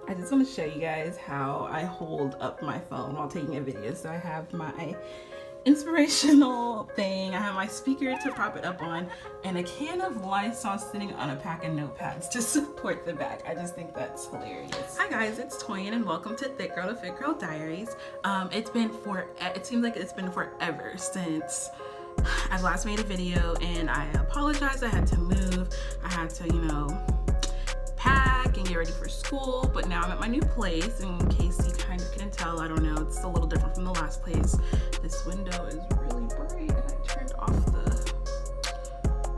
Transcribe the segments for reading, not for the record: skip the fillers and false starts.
I just want to show you guys how I hold up my phone while taking a video. So I have my inspirational thing, I have my speaker to prop it up on, and a can of Lysol sitting on a pack of notepads to support the back. I just think that's hilarious. Hi guys, it's Toyin and welcome to Thick Girl to Fit Girl Diaries. It seems like it's been forever since I've last made a video, and I apologize. I had to move, I had to, pack and get ready for school, but now I'm at my new place. In case you kind of couldn't tell, I don't know, it's a little different from the last place. This window is really bright, and I turned off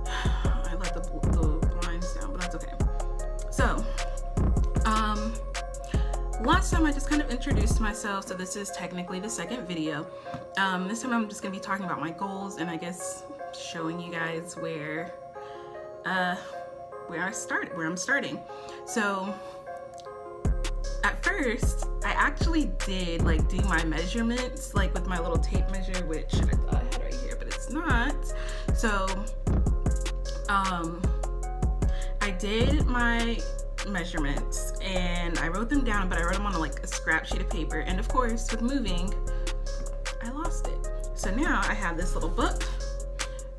I let the blinds down, but that's okay. So, last time I just kind of introduced myself, so this is technically the second video. This time I'm just gonna be talking about my goals and I guess showing you guys where I'm starting. So at first I actually did do my measurements with my little tape measure, which I thought I had right here, but it's not. So I did my measurements and I wrote them down, but I wrote them on a scrap sheet of paper, and of course with moving I lost it. So now I have this little book,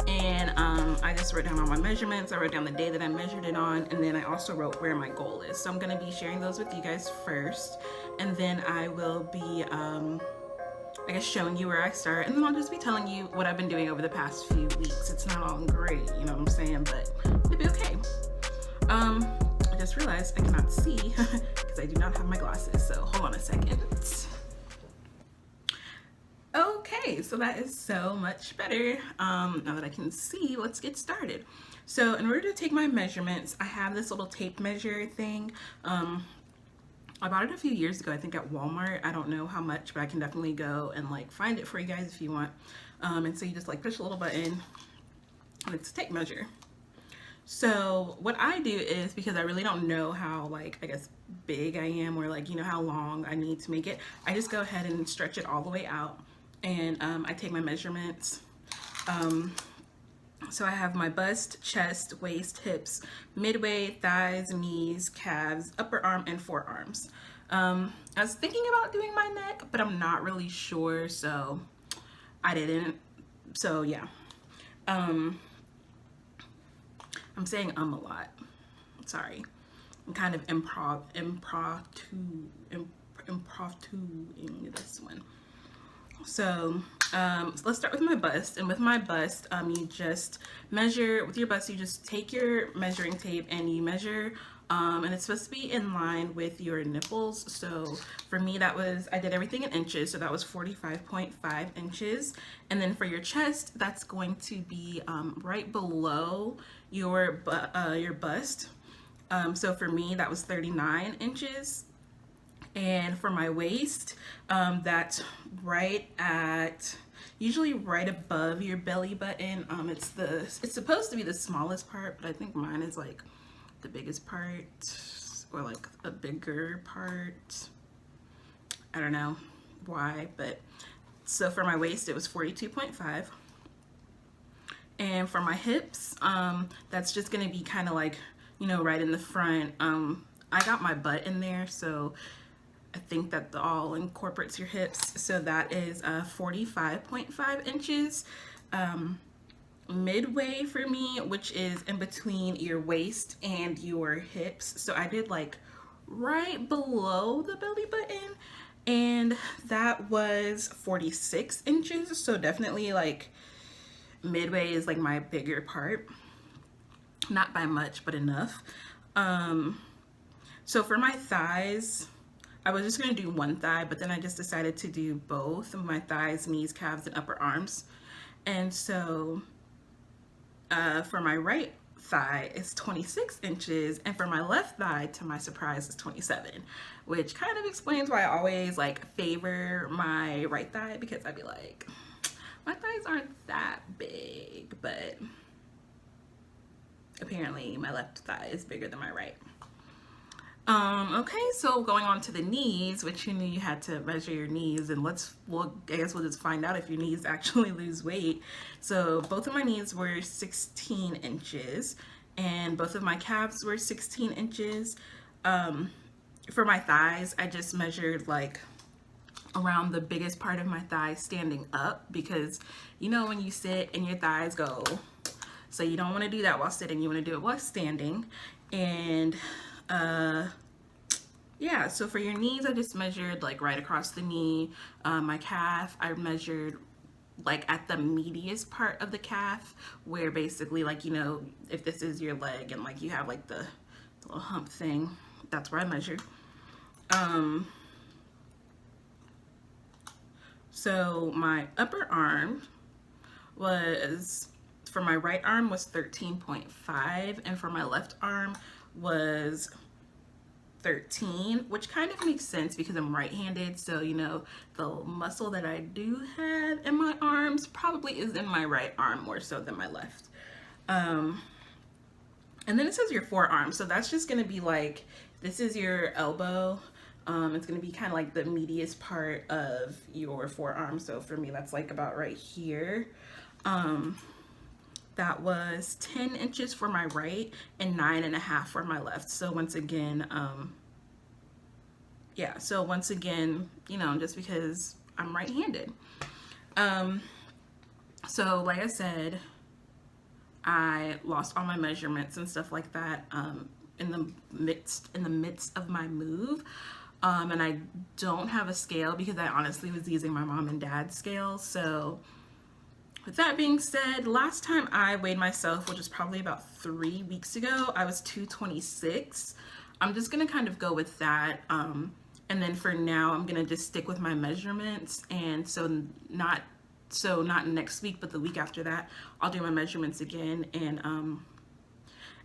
and I just wrote down all my measurements. I wrote down the day that I measured it on, and then I also wrote where my goal is. So I'm going to be sharing those with you guys first, and then I will be I guess showing you where I start, and then I'll just be telling you what I've been doing over the past few weeks. It's not all great, you know what I'm saying, but it'll be okay. I just realized I cannot see because I do not have my glasses, so hold on a second. Okay, so that is so much better. Now that I can see, let's get started. So in order to take my measurements, I have this little tape measure thing. I bought it a few years ago, I think at Walmart. I don't know how much, but I can definitely go and find it for you guys if you want. And so you just push a little button and it's a tape measure. So what I do is, because I really don't know how I guess big I am, or how long I need to make it, I just go ahead and stretch it all the way out. And I take my measurements. So I have my bust, chest, waist, hips, midway, thighs, knees, calves, upper arm, and forearms. I was thinking about doing my neck, but I'm not really sure, so I didn't. So yeah. I'm saying a lot. Sorry. I'm kind of impromptuing this one. So let's start with my bust. And with my bust, you just measure with your bust. You just take your measuring tape and you measure, and it's supposed to be in line with your nipples. So for me, I did everything in inches, so that was 45.5 inches. And then for your chest, that's going to be right below your bust. So for me, that was 39 inches. And for my waist, that's usually right above your belly button. It's supposed to be the smallest part, but I think mine is the biggest part, or a bigger part. I don't know why, but so for my waist it was 42.5. And for my hips, that's just gonna be kind of right in the front. I got my butt in there, so I think that all incorporates your hips. So that is 45.5 inches. Midway for me, which is in between your waist and your hips. So I did right below the belly button, and that was 46 inches. So definitely midway is my bigger part. Not by much, but enough. So for my thighs, I was just going to do one thigh, but then I just decided to do both of my thighs, knees, calves, and upper arms. And so for my right thigh, it's 26 inches, and for my left thigh, to my surprise, is 27, which kind of explains why I always favor my right thigh, because I'd be my thighs aren't that big, but apparently my left thigh is bigger than my right. Okay, so going on to the knees, which you knew you had to measure your knees, and I guess we'll just find out if your knees actually lose weight. So both of my knees were 16 inches, and both of my calves were 16 inches. for my thighs, I just measured like around the biggest part of my thighs standing up, because you know when you sit and your thighs go, so you don't want to do that while sitting, you want to do it while standing. And yeah, so for your knees, I just measured like right across the knee. My calf, I measured like at the meatiest part of the calf, where basically like, you know, if this is your leg and like you have like the little hump thing, that's where I measured. So my upper arm was, for my right arm was 13.5, and for my left arm was 13, which kind of makes sense because I'm right-handed. So, you know, the muscle that I do have in my arms probably is in my right arm more so than my left. And then it says your forearm. So that's just going to be like, this is your elbow. It's going to be kind of like the meatiest part of your forearm. So for me, that's like about right here. That was 10 inches for my right and 9.5 for my left. So once again, yeah, so once again, you know, just because I'm right-handed. So like I said, I lost all my measurements and stuff like that in the midst of my move. And I don't have a scale because I honestly was using my mom and dad's scale. So with that being said, last time I weighed myself, which was probably about 3 weeks ago, I was 226. I'm just gonna kind of go with that. And then for now, I'm gonna just stick with my measurements. And so not next week, but the week after that, I'll do my measurements again. And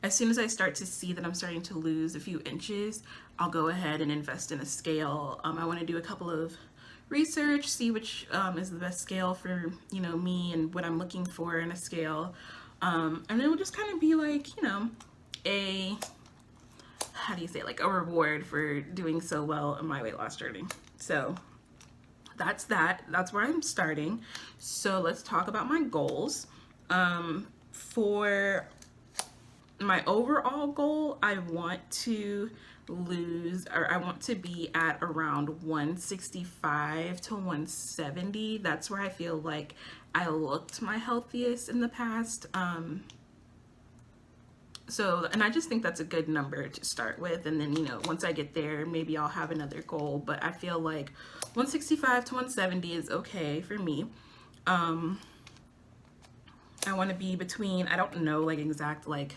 as soon as I start to see that I'm starting to lose a few inches, I'll go ahead and invest in a scale. I want to do a couple of research, see which is the best scale for, you know, me and what I'm looking for in a scale. And then we'll just kind of be like, you know, how do you say, like a reward for doing so well in my weight loss journey. So that's where I'm starting. So let's talk about my goals. For my overall goal, I want to be at around 165 to 170. That's where I feel like I looked my healthiest in the past. So, and I just think that's a good number to start with. And then, you know, once I get there, maybe I'll have another goal. But I feel like 165 to 170 is okay for me. I want to be between, I don't know like exact like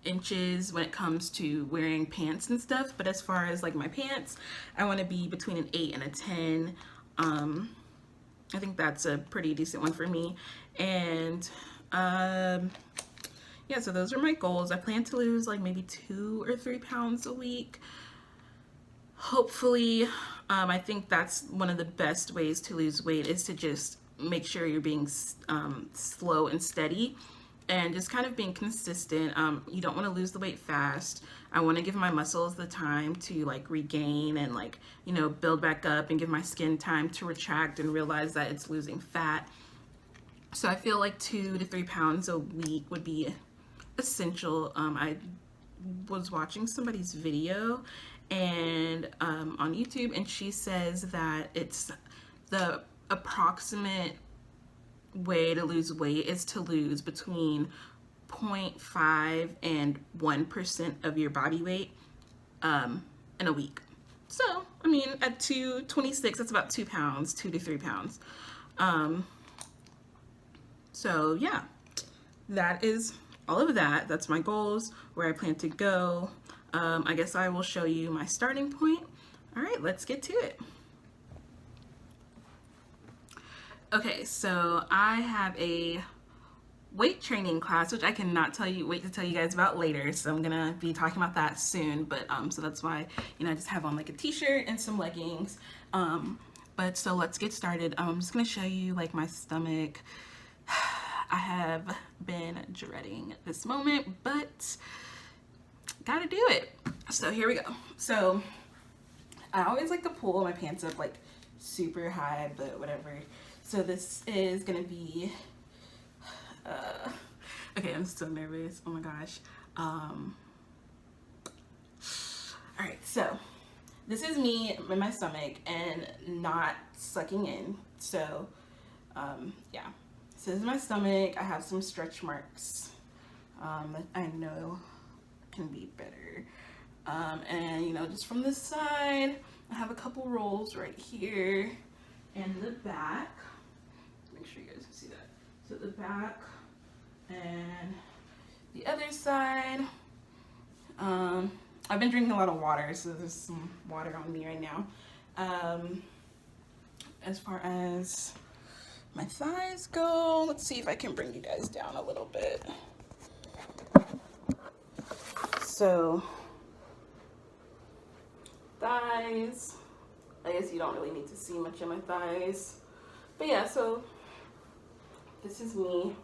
inches when it comes to wearing pants and stuff, but as far as like my pants, I want to be between an 8 and a 10. I think that's a pretty decent one for me. And yeah, so those are my goals. I plan to lose like maybe 2 or 3 pounds a week, hopefully. I think that's one of the best ways to lose weight, is to just make sure you're being slow and steady and just kind of being consistent. You don't want to lose the weight fast. I want to give my muscles the time to like regain and like, you know, build back up, and give my skin time to retract and realize that it's losing fat. So I feel like 2 to 3 pounds a week would be essential. I was watching somebody's video and on YouTube, and she says that it's the approximate way to lose weight is to lose between 0.5 and 1% of your body weight in a week. So, I mean, at 226, that's about 2 pounds, 2 to 3 pounds. So yeah, that is all of that. That's my goals, where I plan to go. I guess I will show you my starting point. All right, let's get to it. Okay, so I have a weight training class, which I cannot wait to tell you guys about later. So I'm gonna be talking about that soon. But so that's why, you know, I just have on like a t-shirt and some leggings. But so let's get started. I'm just gonna show you like my stomach. I have been dreading this moment, but gotta do it. So here we go. So I always like to pull my pants up like super high, but whatever. So this is gonna be, okay, I'm so nervous, oh my gosh. All right, so this is me in my stomach and not sucking in. So yeah, so this is my stomach. I have some stretch marks that I know can be better. And you know, just from this side, I have a couple rolls right here and the back. Make sure you guys can see that. So the back and the other side. I've been drinking a lot of water, so there's some water on me right now. As far as my thighs go, let's see if I can bring you guys down a little bit. So thighs, I guess you don't really need to see much of my thighs, but yeah, so this is me.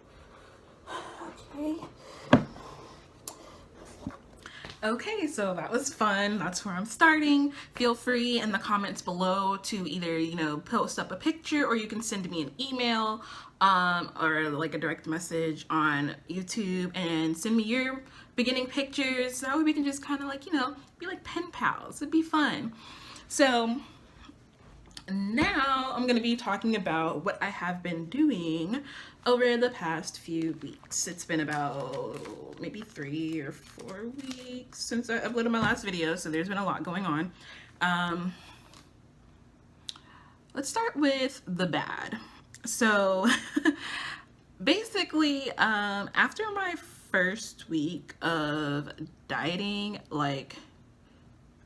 Okay, so that was fun. That's where I'm starting. Feel free in the comments below to either, you know, post up a picture, or you can send me an email or like a direct message on YouTube and send me your beginning pictures. That way we can just kind of like, you know, be like pen pals. It'd be fun. So now I'm going to be talking about what I have been doing over the past few weeks. It's been about maybe 3 or 4 weeks since I uploaded my last video, so there's been a lot going on. Let's start with the bad. So basically, after my first week of dieting, like,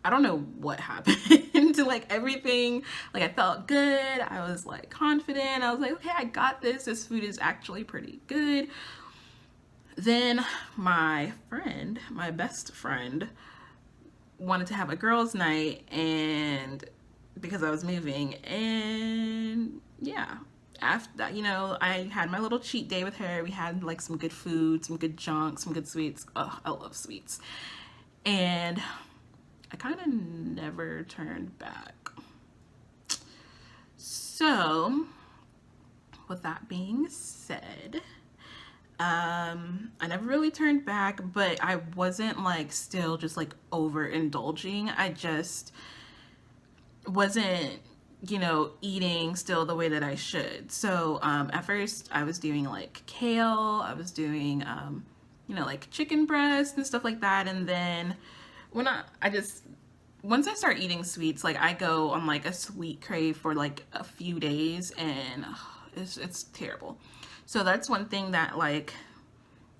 I don't know what happened to like everything. Like, I felt good. I was like confident. I was like, okay, I got this. This food is actually pretty good. Then my friend, my best friend, wanted to have a girls' night, and because I was moving, and yeah, after that, you know, I had my little cheat day with her. We had like some good food, some good junk, some good sweets. Oh, I love sweets. And I kind of never turned back. So, with that being said, I never really turned back, but I wasn't like still just like overindulging. I just wasn't, you know, eating still the way that I should. So at first I was doing like kale, I was doing, you know, like chicken breast and stuff like that. And then when once I start eating sweets, like I go on like a sweet crave for like a few days, and it's terrible. So that's one thing that like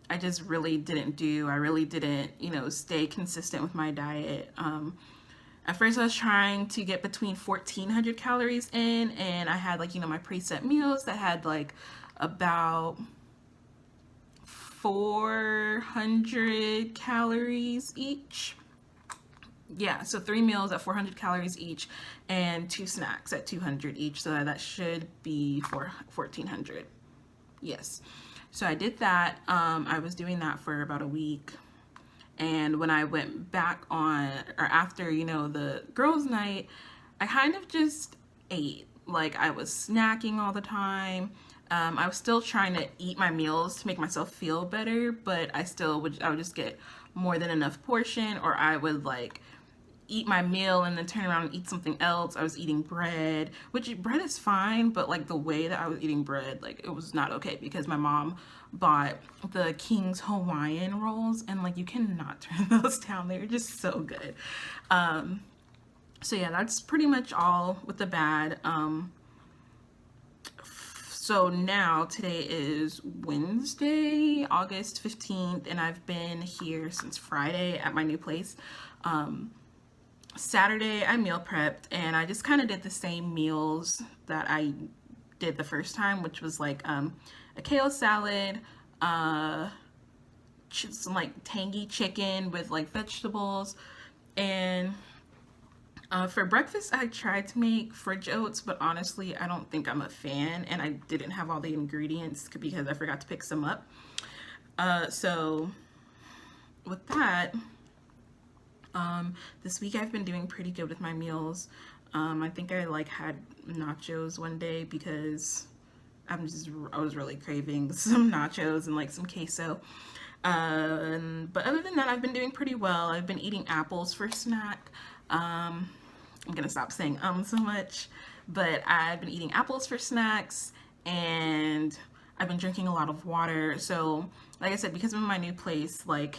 I just really didn't do. I really didn't, you know, stay consistent with my diet. At first I was trying to get between 1,400 calories in, and I had like, you know, my preset meals that had like about 400 calories each. Yeah, so 3 meals at 400 calories each, and 2 snacks at 200 each, so that should be for 1,400. Yes, so I did that. I was doing that for about a week, and when I went back on, or after, you know, the girls' night, I kind of just ate. Like, I was snacking all the time. I was still trying to eat my meals to make myself feel better, but I would just get more than enough portion, or I would like eat my meal and then turn around and eat something else. I was eating bread, which bread is fine, but like the way that I was eating bread, like it was not okay, because my mom bought the King's Hawaiian rolls, and like you cannot turn those down. They're just so good. So yeah, that's pretty much all with the bad. So now today is Wednesday, August 15th, and I've been here since Friday at my new place. Saturday I meal prepped, and I just kind of did the same meals that I did the first time, which was like a kale salad, some like tangy chicken with like vegetables, and for breakfast I tried to make fridge oats, but honestly I don't think I'm a fan, and I didn't have all the ingredients because I forgot to pick some up. So with that, this week I've been doing pretty good with my meals. I think I like had nachos one day because I was really craving some nachos and like some queso. But other than that, I've been doing pretty well. I've been eating apples for snack. I'm gonna stop saying so much, but I've been eating apples for snacks and I've been drinking a lot of water. So like I said, because I'm in my new place, like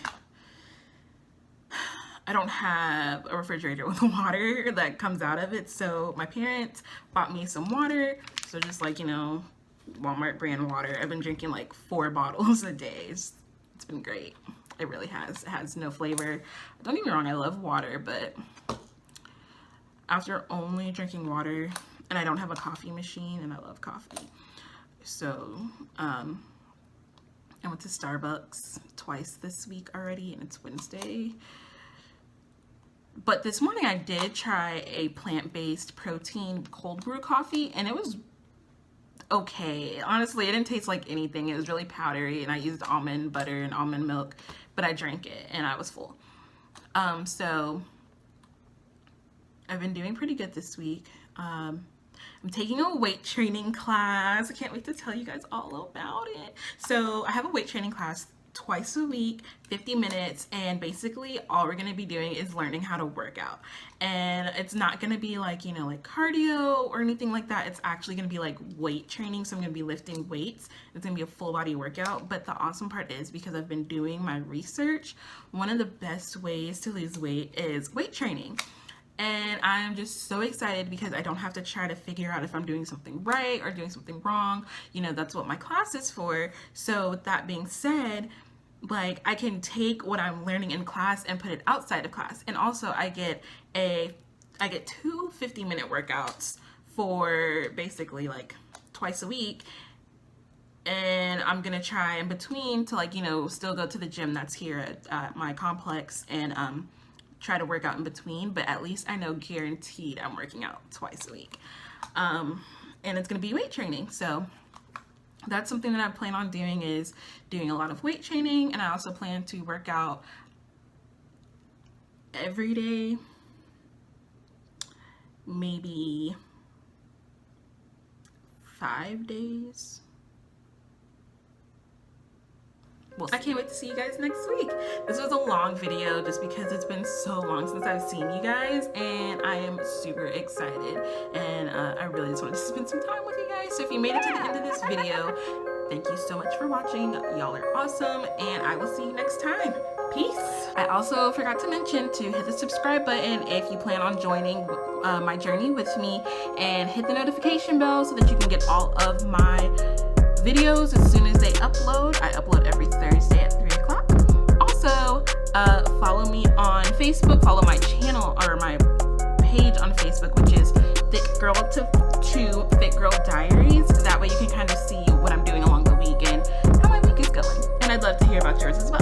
I don't have a refrigerator with water that comes out of it. So my parents bought me some water. So just like, you know, Walmart brand water. I've been drinking like 4 bottles a day. It's been great. It really has. It has no flavor. Don't get me wrong, I love water, but after only drinking water, and I don't have a coffee machine, and I love coffee. So, I went to Starbucks twice this week already, and it's Wednesday. But this morning I did try a plant-based protein cold brew coffee, and it was okay. Honestly, it didn't taste like anything. It was really powdery, and I used almond butter and almond milk, but I drank it, and I was full. So I've been doing pretty good this week. I'm taking a weight training class. I can't wait to tell you guys all about it. So I have a weight training class twice a week, 50 minutes, and basically all we're going to be doing is learning how to work out. And it's not going to be like, you know, like cardio or anything like that. It's actually going to be like weight training. So I'm going to be lifting weights. It's going to be a full body workout. But the awesome part is, because I've been doing my research, one of the best ways to lose weight is weight training. And I'm just so excited because I don't have to try to figure out if I'm doing something right or doing something wrong. You know, that's what my class is for. So with that being said, like, I can take what I'm learning in class and put it outside of class. And also I get 2 50-minute workouts for basically like twice a week. And I'm gonna try in between to, like, you know, still go to the gym that's here at my complex and try to work out in between, but at least I know guaranteed I'm working out twice a week. And it's gonna be weight training. So that's something that I plan on doing, is doing a lot of weight training. And I also plan to work out every day, maybe 5 days. Well, I can't wait to see you guys next week. This was a long video just because it's been so long since I've seen you guys, and I am super excited, and I really just wanted to spend some time with you guys. So if you made it to the end of this video, thank you so much for watching. Y'all are awesome, and I will see you next time. Peace. I also forgot to mention to hit the subscribe button if you plan on joining my journey with me, and hit the notification bell so that you can get all of my videos as soon as they upload. I upload every Thursday at 3 o'clock. Also, follow me on Facebook. Follow my channel or my page on Facebook, which is Thick Girl to Fit Girl Diaries. That way you can kind of see what I'm doing along the week and how my week is going. And I'd love to hear about yours as well.